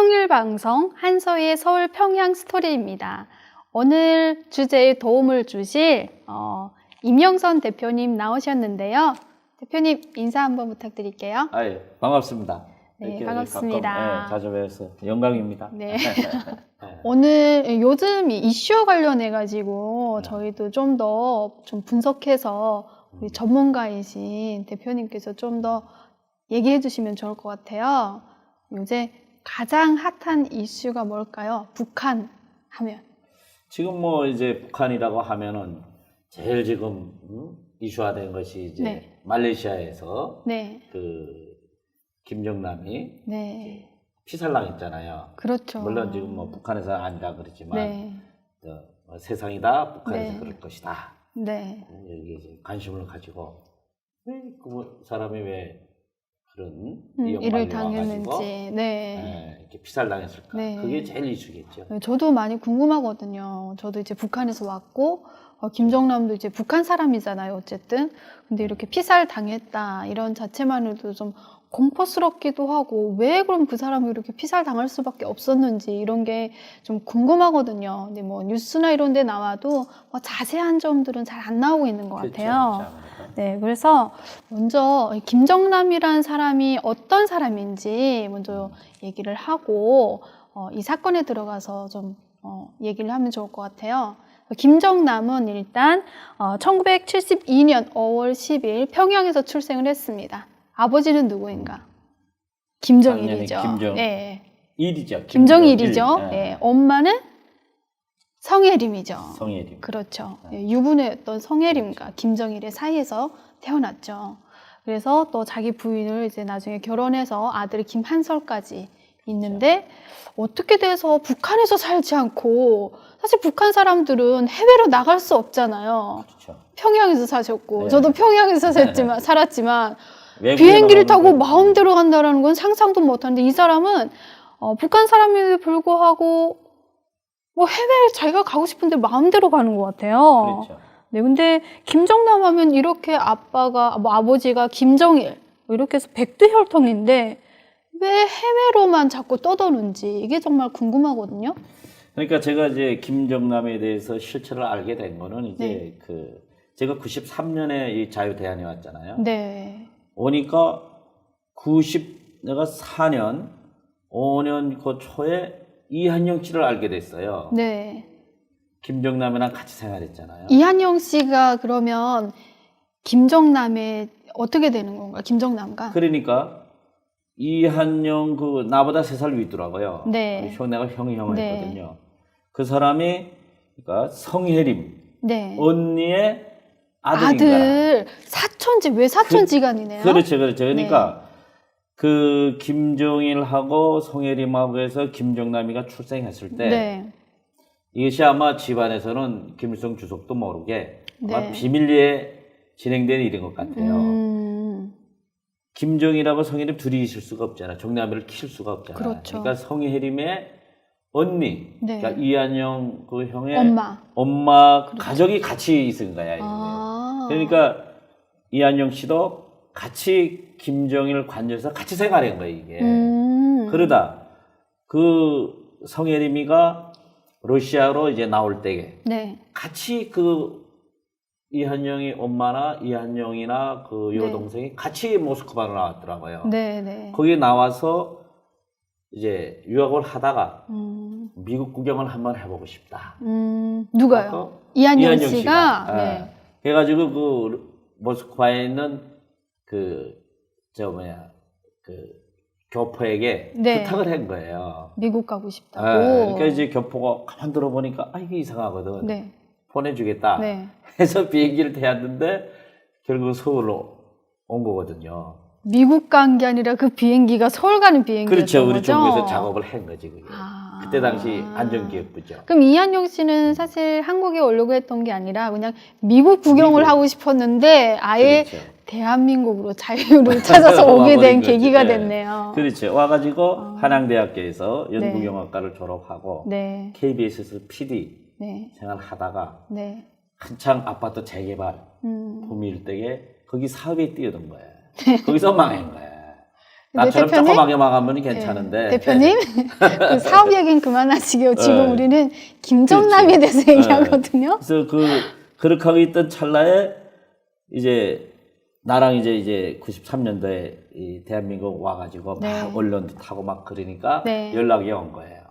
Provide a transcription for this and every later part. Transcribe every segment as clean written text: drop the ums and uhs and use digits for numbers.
통일방송 한서희의 서울 평양 스토리입니다. 오늘 주제에 도움을 주실 임영선 대표님 나오셨는데요. 대표님 인사 한번 부탁드릴게요. 예, 반갑습니다. 네, 반갑습니다. 가끔, 자주 뵈서 영광입니다. 네. 오늘 요즘 이슈와 관련해 가지고 네. 저희도 좀 더 분석해서 우리 전문가이신 대표님께서 좀 더 얘기해 주시면 좋을 것 같아요. 요새 가장 핫한 이슈가 뭘까요? 북한 하면. 지금 뭐 이제 북한이라고 하면은 제일 지금 이슈화된 것이 이제 네. 말레이시아에서 네. 그 김정남이 네. 피살당했잖아요. 그렇죠. 물론 지금 뭐 북한에서 아니라 그러지만 네. 세상이다 북한에서 네. 그럴 것이다. 네. 여기 이제 관심을 가지고 그 사람이 왜 그런 일을 이용말로 당했는지. 와가지고 네. 이렇게 피살당했을까? 네. 그게 제일 이슈겠죠. 저도 많이 궁금하거든요. 저도 이제 북한에서 왔고, 김정남도 이제 북한 사람이잖아요, 어쨌든. 근데 이렇게 피살 당했다, 이런 자체만으로도 좀 공포스럽기도 하고, 왜 그럼 그 사람이 이렇게 피살 당할 수밖에 없었는지, 이런 게 좀 궁금하거든요. 근데 뭐 뉴스나 이런 데 나와도 뭐 자세한 점들은 잘 안 나오고 있는 것 같아요. 그렇죠. 네, 그래서 먼저 김정남이라는 사람이 어떤 사람인지 먼저 얘기를 하고, 이 사건에 들어가서 좀 얘기를 하면 좋을 것 같아요. 김정남은 일단 1972년 5월 10일 평양에서 출생을 했습니다. 아버지는 누구인가? 김정일이죠. 김정일이죠. 김정일이죠. 네. 네. 엄마는 성혜림이죠. 성혜림. 그렇죠. 네. 유부녀의 어떤 성혜림과 김정일의 사이에서 태어났죠. 그래서 또 자기 부인을 이제 나중에 결혼해서 아들 김한설까지 있는데, 어떻게 돼서 북한에서 살지 않고, 사실 북한 사람들은 해외로 나갈 수 없잖아요. 그렇죠. 평양에서 사셨고, 네. 저도 평양에서 살았지만 비행기를 타고 마음대로 간다는 건 상상도 못하는데, 이 사람은 북한 사람임에도 불구하고 뭐 해외에 자기가 가고 싶은데 마음대로 가는 것 같아요. 그렇죠. 네, 근데 김정남 하면 이렇게 아버지가 김정일 이렇게 해서 백두혈통인데 왜 해외로만 자꾸 떠도는지 이게 정말 궁금하거든요. 그러니까 제가 이제 김정남에 대해서 실체를 알게 된 거는 이제 네. 제가 93년에 이 자유대한에 왔잖아요. 네. 오니까 내가 4년, 5년 그 초에 이한영 씨를 알게 됐어요. 네. 김정남이랑 같이 생활했잖아요. 이한영 씨가 그러면 김정남의 어떻게 되는 건가요? 김정남과? 그러니까 이한영 나보다 3살 위더라고요. 네. 내가 형을 네. 했거든요. 그 사람이 그러니까 성혜림 네. 언니의 아들 사촌지 왜 사촌지간이네요? 그렇죠. 그러니까 그 김정일하고 성혜림하고 해서 김정남이가 출생했을 때 네. 이것이 아마 집안에서는 김일성 주석도 모르게 아마 네. 비밀리에 진행된 일인 것 같아요. 김정일하고 성혜림 둘이 있을 수가 없잖아. 정남이를 키울 수가 없잖아. 그렇죠. 그러니까 성혜림의 언니, 네. 그러니까 이한영 그 형의 엄마 그렇죠. 가족이 같이 있은 거야. 그러니까 이한영 씨도 같이 김정일 관여해서 같이 생활한 거예요, 이게. 그러다 그 성혜림이가 러시아로 이제 나올 때에 네. 같이 이한영이 엄마나 이한영이나 그 여동생이 같이 모스크바로 나왔더라고요. 네. 거기 나와서 이제 유학을 하다가 미국 구경을 한번 해보고 싶다. 누가요? 이한영 씨가? 네. 그래가지고 모스크바에 있는 교포에게 부탁을 한 거예요. 미국 가고 싶다고. 그러니까 이제 교포가 가만 들어보니까 이게 이상하거든. 네. 보내주겠다. 네. 해서 비행기를 태웠는데 결국 서울로 온 거거든요. 미국 간 게 아니라 그 비행기가 서울 가는 비행기였던 그렇죠. 우리 거죠? 중국에서 작업을 한 거지 그게. 그때 당시 안전기획부죠. 그럼 이한영 씨는 사실 한국에 오려고 했던 게 아니라 그냥 미국 구경을 하고 싶었는데 아예 그렇죠. 대한민국으로 자유를 찾아서 오게 된 계기가 됐네요. 그렇죠. 와가지고 한양대학교에서 연구경학과를 졸업하고 KBS에서 PD 생활하다가 한창 아파트 재개발 붐일 때에 거기 사업에 뛰어든 거예요. 거기서 망한 거예요. 나처럼 대표님? 조그맣게 막으면 괜찮은데. 네, 대표님, 그 사업 얘기는 그만하시고요. 지금 네. 우리는 김정남에 그렇지. 대해서 얘기하거든요. 그래서 그렇게 하고 있던 찰나에 이제 나랑 이제 93년도에 이 대한민국 와가지고 네. 막 언론도 타고 막 그러니까 네. 연락이 온 거예요.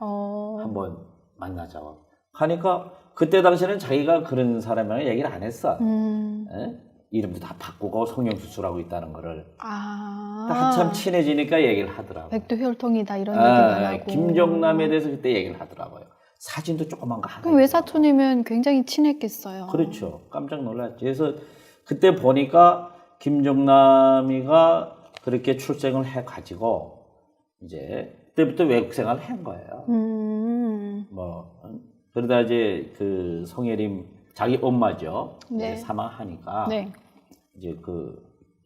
한번 만나자고. 하니까 그때 당시에는 자기가 그런 사람이랑 얘기를 안 했어. 예? 이름도 다 바꾸고 성형수술하고 있다는 거를. 한참 친해지니까 얘기를 하더라고요. 백두혈통이다 이런 얘기만 하고. 김정남에 대해서 그때 얘기를 하더라고요. 사진도 조그만 거 하나. 그럼 외사촌이면 굉장히 친했겠어요. 그렇죠. 깜짝 놀랐지. 그래서 그때 보니까 김정남이가 그렇게 출생을 해가지고 이제 그때부터 외국 생활을 한 거예요. 그러다 이제 그 송혜림 자기 엄마죠. 네. 이제 사망하니까 네. 이제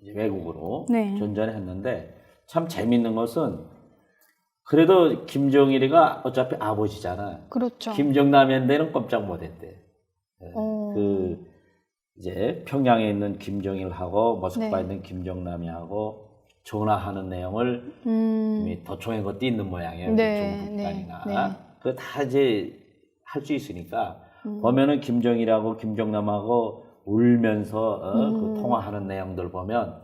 이제 외국으로 네. 전전을 했는데 참 재밌는 것은 그래도 김정일이가 어차피 아버지잖아. 그렇죠. 김정남한테는 꼼짝 못했대. 이제 평양에 있는 김정일하고 모스크바에 있는 김정남이하고 전화하는 내용을 이미 도청에 거 띄는 모양이에요. 중국단이나 그거 다 이제 할 수 있으니까 보면은 김정일하고 김정남하고 울면서 그 통화하는 내용들 보면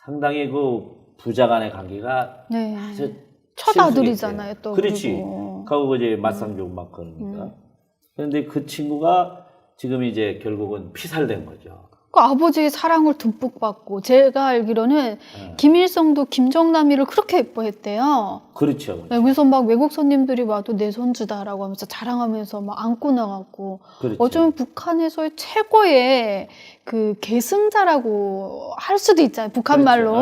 상당히 그 부자간의 관계가 아주 첫 아들이잖아요, 또. 그렇지. 그리고 이제 맞상주고 막 그러니까. 그런데 그 친구가 지금 이제 결국은 피살된 거죠. 그 아버지의 사랑을 듬뿍 받고 제가 알기로는 김일성도 김정남이를 그렇게 예뻐했대요. 그렇죠. 네, 그래서 막 외국 손님들이 와도 내 손주다라고 하면서 자랑하면서 막 안고 나갔고. 그렇죠. 어쩌면 북한에서의 최고의 그 계승자라고 할 수도 있잖아요. 북한 말로.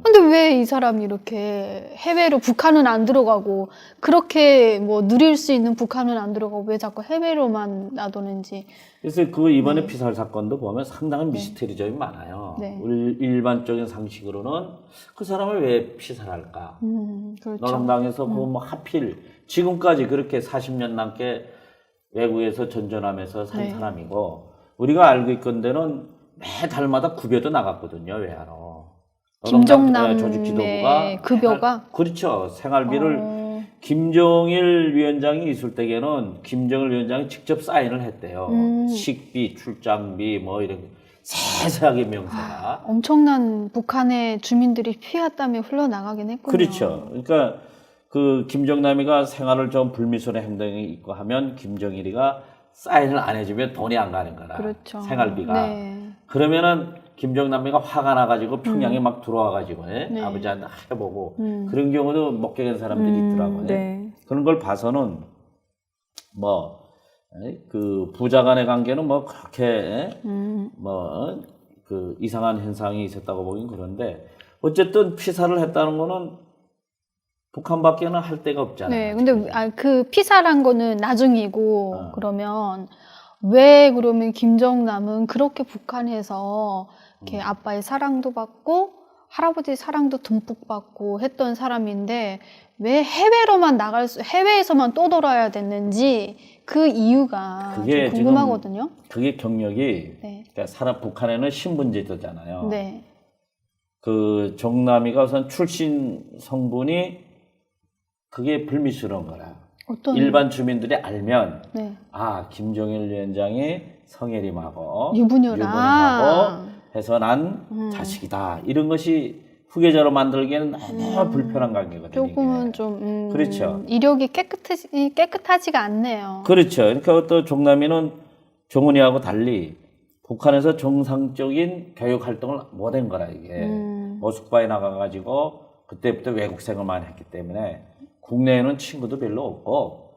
근데 왜 이 사람이 이렇게 해외로 북한은 안 들어가고 그렇게 뭐 누릴 수 있는 북한은 안 들어가고 왜 자꾸 해외로만 놔두는지. 그래서 그 이번에 피살 사건도 보면 상당한 미스테리 점이 많아요. 일반적인 상식으로는 그 사람을 왜 피살할까? 그렇죠. 노동당에서 그 뭐 하필 지금까지 그렇게 40년 넘게 외국에서 전전하면서 산 사람이고 우리가 알고 있건대는 매달마다 급여도 나갔거든요. 외화로. 김정남의 조직 지도부가 급여가? 그렇죠. 생활비를 김정일 위원장이 있을 때에는 김정일 위원장이 직접 사인을 했대요. 식비, 출장비 뭐 이런 세세하게 명세가. 엄청난 북한의 주민들이 피와 땀이 흘러나가긴 했군요. 그렇죠. 그러니까 그 김정남이가 생활을 좀 불미스러운 행동이 있고 하면 김정일이가 사인을 안 해주면 돈이 안 가는 거라. 그렇죠. 생활비가. 그러면은 김정남이가 화가 나가지고 평양에 막 들어와가지고 아버지한테 해보고 그런 경우도 목격한 사람들이 있더라고요. 그런 걸 봐서는 뭐 그 부자 간의 관계는 뭐 그렇게 뭐 그 이상한 현상이 있었다고 보긴 그런데 어쨌든 피살을 했다는 거는 북한밖에는 할 데가 없잖아요. 근데 그 피살한 거는 나중이고 그러면 왜 그러면 김정남은 그렇게 북한에서 이렇게 아빠의 사랑도 받고 할아버지의 사랑도 듬뿍 받고 했던 사람인데 왜 해외에서만 떠돌아야 됐는지 그 이유가 좀 궁금하거든요. 그게 경력이 그러니까 북한에는 신분제도잖아요. 그 정남이가 우선 출신 성분이 그게 불미스러운 거라. 일반 주민들이 알면 김정일 위원장이 성혜림하고 유부녀하고 해서 난 자식이다. 이런 것이 후계자로 만들기에는 너무 불편한 관계거든요. 조금은 좀 그렇죠. 이력이 깨끗하지가 않네요. 그렇죠. 그러니까 또 정남이는 정은이하고 달리 북한에서 정상적인 교육 활동을 못한 거라 이게. 모스크바에 나가가지고 그때부터 외국 생활만 했기 때문에 국내에는 친구도 별로 없고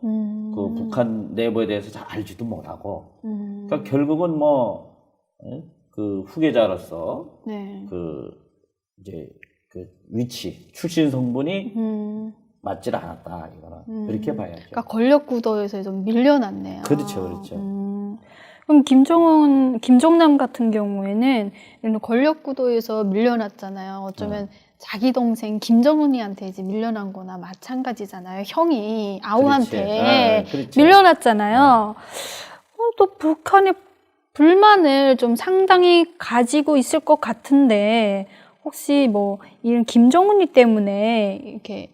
그 북한 내부에 대해서 잘 알지도 못하고 그러니까 결국은 뭐 그 후계자로서 그 이제 그 위치 출신 성분이 맞질 않았다 이거는 그렇게 봐야죠. 그러니까 권력 구도에서 좀 밀려났네요. 그렇죠. 그럼 김정남 같은 경우에는 이런 권력 구도에서 밀려났잖아요. 어쩌면 자기 동생 김정은이한테 이제 밀려난 거나 마찬가지잖아요. 형이 아우한테 밀려났잖아요. 또 북한의 불만을 좀 상당히 가지고 있을 것 같은데 혹시 뭐 이런 김정은이 때문에 이렇게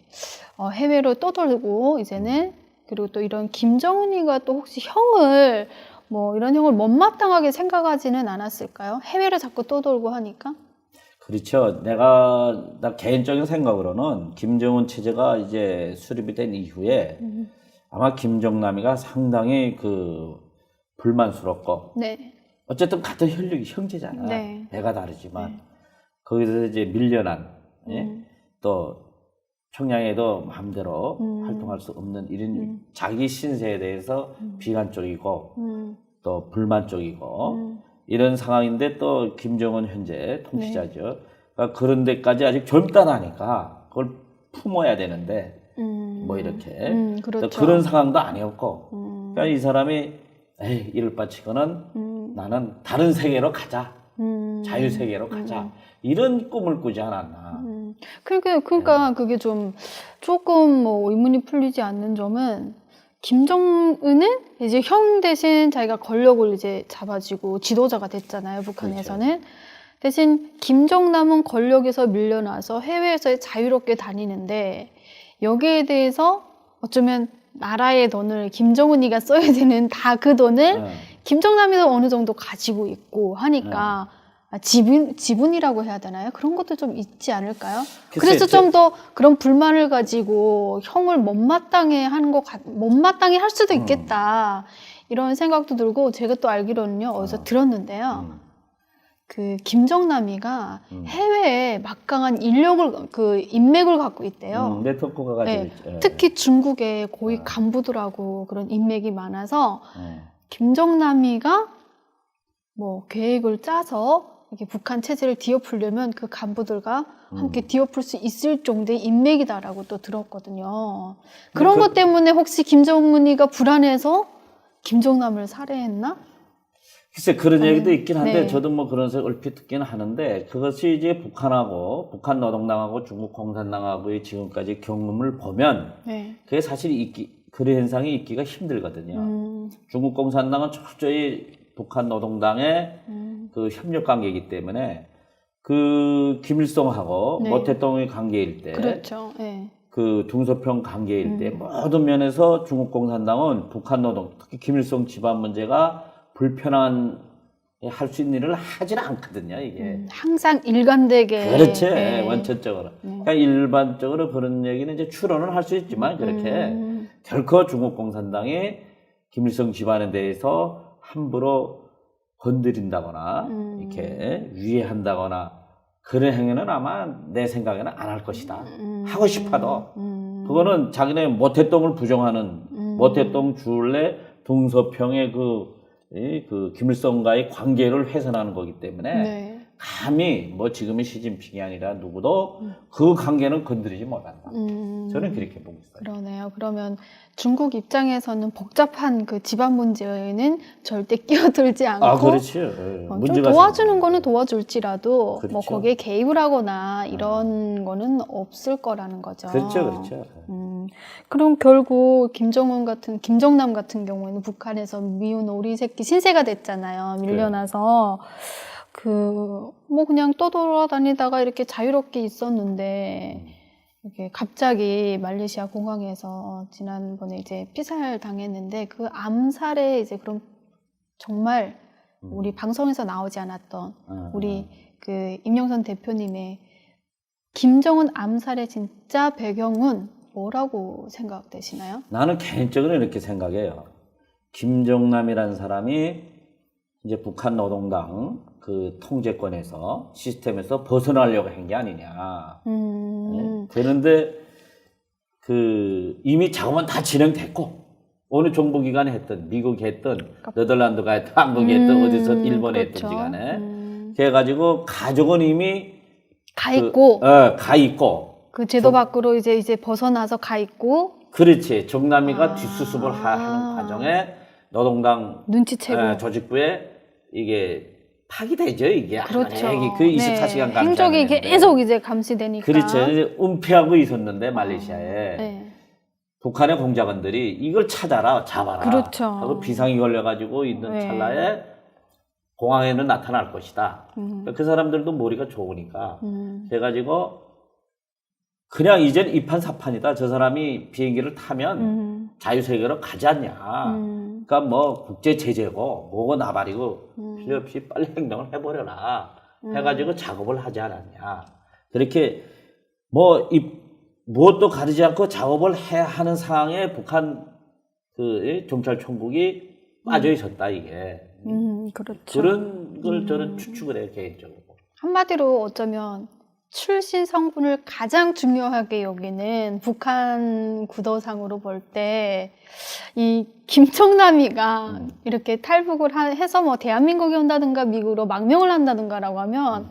해외로 떠돌고 이제는 그리고 또 이런 김정은이가 또 혹시 형을 뭐 이런 형을 못마땅하게 생각하지는 않았을까요? 해외로 자꾸 떠돌고 하니까? 그렇죠. 나 개인적인 생각으로는 김정은 체제가 이제 수립이 된 이후에 아마 김정남이가 상당히 불만스럽고 네. 어쨌든 같은 형제잖아. 네. 배가 다르지만 네. 거기서 이제 밀려난 또 평양에도 마음대로 활동할 수 없는 이런 자기 신세에 대해서 비관적이고 또 불만적이고 이런 상황인데 또 김정은 현재 통치자죠. 그러니까 그런 데까지 아직 젊다나니까 그걸 품어야 되는데 뭐 이렇게 그렇죠. 또 그런 상황도 아니었고 그러니까 이 사람이 에이 이럴 바치고는 나는 다른 세계로 가자. 자유 세계로 가자. 이런 꿈을 꾸지 않았나. 그러니까 그게 조금 뭐 의문이 풀리지 않는 점은 김정은은 이제 형 대신 자기가 권력을 이제 잡아지고 지도자가 됐잖아요, 북한에서는. 그렇죠. 대신 김정남은 권력에서 밀려나서 해외에서 자유롭게 다니는데 여기에 대해서 어쩌면 나라의 돈을 김정은이가 써야 되는 다 그 돈을 김정남이도 어느 정도 가지고 있고 하니까 지분이라고 해야 되나요? 그런 것도 좀 있지 않을까요? 그래서 좀 더 그런 불만을 가지고 형을 못마땅해 할 수도 있겠다. 이런 생각도 들고 제가 또 알기로는요, 어디서 들었는데요. 그 김정남이가 해외에 막강한 인맥을 갖고 있대요. 네트워크가 가지고 네, 있죠. 특히 중국의 고위 간부들하고 그런 인맥이 많아서 김정남이가 뭐 계획을 짜서 이렇게 북한 체제를 뒤엎으려면 그 간부들과 함께 뒤엎을 수 있을 정도의 인맥이다라고 또 들었거든요. 그런 것 때문에 혹시 김정은이가 불안해서 김정남을 살해했나? 글쎄 그런 얘기도 있긴 한데 네. 저도 뭐 그런 색 얼핏 듣긴 하는데 그것이 이제 북한 노동당하고 중국 공산당하고의 지금까지 경험을 보면 그게 사실 그런 현상이 있기가 힘들거든요. 중국 공산당은 철저히 북한 노동당의 그 협력 관계이기 때문에 그 김일성하고 모태동의 관계일 때, 그렇죠. 네. 그 둥소평 관계일 때 모든 면에서 중국 공산당은 북한 노동, 특히 김일성 집안 문제가 불편한 할 수 있는 일을 하지는 않거든요. 이게 항상 일관되게. 그렇지. 원천적으로. 그러니까 일반적으로 그런 얘기는 이제 추론을 할 수 있지만 그렇게 결코 중국 공산당이 김일성 집안에 대해서 함부로 건드린다거나 이렇게 위해한다거나 그런 행위는 아마 내 생각에는 안 할 것이다. 하고 싶어도 그거는 자기네 모태똥을 부정하는 모태똥 줄래 동서평의 그 김일성과의 관계를 훼손하는 거기 때문에 감히 뭐 지금의 시진핑이 아니라 누구도 그 관계는 건드리지 못한다. 저는 그렇게 보고 있어요. 그러네요. 그러면 중국 입장에서는 복잡한 그 집안 문제에는 절대 끼어들지 않고 그렇죠. 좀 도와주는 거는 도와줄지라도 그렇죠. 뭐 거기에 개입을 하거나 이런 거는 없을 거라는 거죠. 그렇죠. 그럼 결국 김정남 같은 경우에는 북한에서 미운 오리 새끼 신세가 됐잖아요. 밀려나서 뭐 그냥 떠돌아다니다가 이렇게 자유롭게 있었는데 이렇게 갑자기 말레이시아 공항에서 지난번에 이제 피살 당했는데 그 암살에 이제 그럼 정말 우리 방송에서 나오지 않았던 우리 그 임영선 대표님의 김정은 암살의 진짜 배경은 뭐라고 생각되시나요? 나는 개인적으로 이렇게 생각해요. 김정남이라는 사람이 이제 북한 노동당 그 통제권에서 시스템에서 벗어나려고 한 게 아니냐. 네? 그런데 이미 작업은 다 진행됐고 어느 정보기관에 했든 미국이 했든 네덜란드가 했든 한국이 했든 어디서 일본에 그렇죠. 했든지 간에 그래가지고 가족은 이미 가 있고 그 제도 밖으로 이제 벗어나서 가 있고 그렇지. 정남이가 뒷수습을 하는 과정에 노동당 눈치채고 조직부에 이게 파기되죠. 이게 그렇죠. 그 24시간 감시 행적이 계속 이제 감시되니까 그렇죠. 은폐하고 있었는데 말레이시아에 북한의 공작원들이 이걸 잡아라. 그렇죠. 하고 비상이 걸려가지고 있는 찰나에 공항에는 나타날 것이다. 그 사람들도 머리가 좋으니까 해가지고 그냥 이젠 이판사판이다. 저 사람이 비행기를 타면 자유세계로 가지 않냐. 그러니까 뭐 국제 제재고 뭐고 나발이고 필요 없이 빨리 행동을 해버려라. 해가지고 작업을 하지 않았냐. 그렇게 뭐 무엇도 가리지 않고 작업을 해야 하는 상황에 북한 그 경찰총국이 빠져 있었다 이게. 그렇죠. 그런 걸 저는 추측을 해요 개인적으로. 한마디로 어쩌면 출신 성분을 가장 중요하게 여기는 북한 구도상으로 볼 때 이 김정남이가 이렇게 탈북을 해서 뭐 대한민국에 온다든가 미국으로 망명을 한다든가라고 하면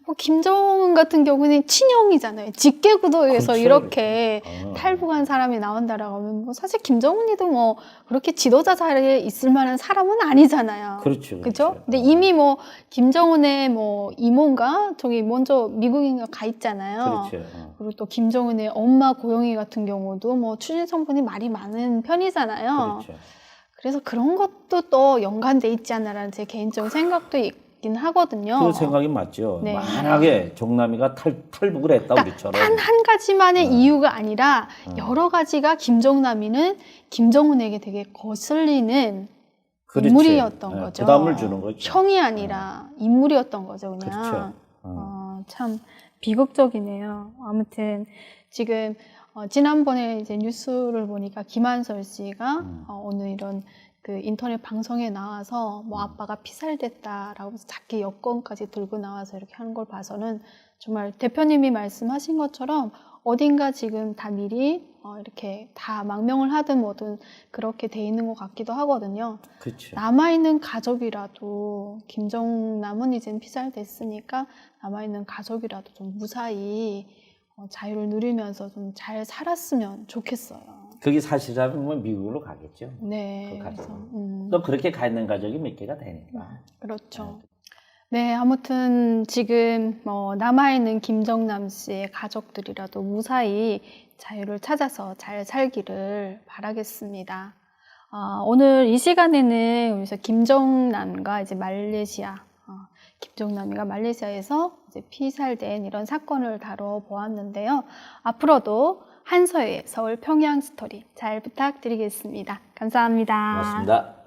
뭐 김정은 같은 경우는 친형이잖아요. 직계구도에서 그렇죠, 이렇게 그렇죠. 탈북한 사람이 나온다라고 하면 뭐 사실 김정은이도 뭐 그렇게 지도자 자리에 있을 만한 사람은 아니잖아요. 그렇죠. 그죠? 근데 이미 뭐 김정은의 뭐 이모인가 저기 먼저 미국인가 가 있잖아요. 그렇죠. 그리고 또 김정은의 엄마 고영희 같은 경우도 뭐 출신 성분이 말이 많은 편이잖아요. 그렇죠. 그래서 그런 것도 또 연관돼 있지 않나라는 제 개인적인 생각도 있긴 하거든요. 그 생각이 맞죠. 네. 만약에 정남이가 탈북을 했다 우리처럼. 단 한 가지만의 이유가 아니라 여러 가지가 김정남이는 김정은에게 되게 거슬리는 그렇지. 인물이었던 예, 거죠. 부담을 주는 거죠. 형이 아니라 인물이었던 거죠, 그냥. 그렇죠. 참 비극적이네요. 아무튼 지금 지난번에 이제 뉴스를 보니까 김한설 씨가 오늘 이런 그 인터넷 방송에 나와서 뭐 아빠가 피살됐다라고 해서 자기 여권까지 들고 나와서 이렇게 하는 걸 봐서는 정말 대표님이 말씀하신 것처럼 어딘가 지금 다 미리 이렇게 다 망명을 하든 뭐든 그렇게 돼 있는 것 같기도 하거든요. 그렇죠. 남아있는 가족이라도 김정남은 이젠 피살됐으니까 남아있는 가족이라도 좀 무사히 자유를 누리면서 좀 잘 살았으면 좋겠어요. 그게 사실이라면 뭐 미국으로 가겠죠. 네. 그 그래서, 가족은. 또 그렇게 가 있는 가족이 몇 개가 되니까. 그렇죠. 네, 아무튼 지금 남아있는 김정남 씨의 가족들이라도 무사히 자유를 찾아서 잘 살기를 바라겠습니다. 오늘 이 시간에는 여기서 김정남과 이제 말레이시아, 김정남이가 말레이시아에서 이제 피살된 이런 사건을 다뤄보았는데요. 앞으로도 한서의 서울 평양 스토리 잘 부탁드리겠습니다. 감사합니다. 고맙습니다.